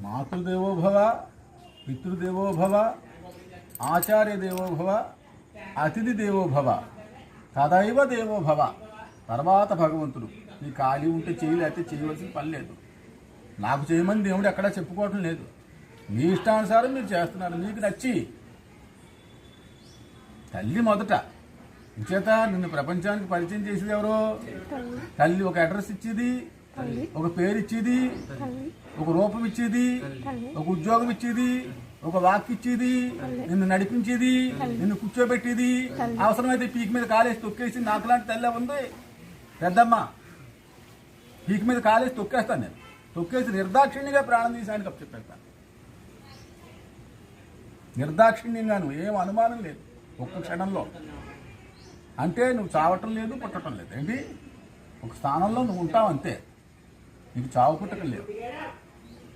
మాతృదేవోభవ, పితృదేవోభవ, ఆచార్య దేవోభవ, అతిథి దేవోభవ, తదైవ దేవోభవ. తర్వాత భగవంతుడు. నీ ఖాళీ ఉంటే చేయలేకపోతే చేయవలసిన పని లేదు. నాకు చేయమని దేవుడు ఎక్కడా చెప్పుకోవటం లేదు. మీ ఇష్టానుసారం మీరు చేస్తున్నారు, మీకు నచ్చి. తల్లి మొదట ఇంచేత నిన్ను ప్రపంచానికి పరిచయం చేసేది ఎవరో? తల్లి. ఒక అడ్రస్ ఇచ్చేది, ఒక పేరు ఇచ్చేది, ఒక రూపం ఇచ్చేది, ఒక ఉద్యోగం ఇచ్చేది, ఒక వాక్ ఇచ్చేది, నిన్ను నడిపించేది, నిన్ను కూర్చోబెట్టేది. అవసరమైతే పీక్ మీద కాలేసి తొక్కేసి, నాకు లాంటి తల్లి ఉంది పెద్దమ్మ, పీక్ మీద కాలేసి తొక్కేస్తాను. నేను తొక్కేసి నిర్దాక్షిణ్యంగా ప్రాణం తీసానికి అప్పచెప్పేస్తాను. నిర్దాక్షిణ్యంగాను, ఏం అనుమానం లేదు. ఒక్క క్షణంలో. అంటే నువ్వు చావటం లేదు, పుట్టడం లేదు. ఏంటి? ఒక స్థానంలో నువ్వు ఉంటావు అంతే. నీకు చావు పుట్టకం లేదు.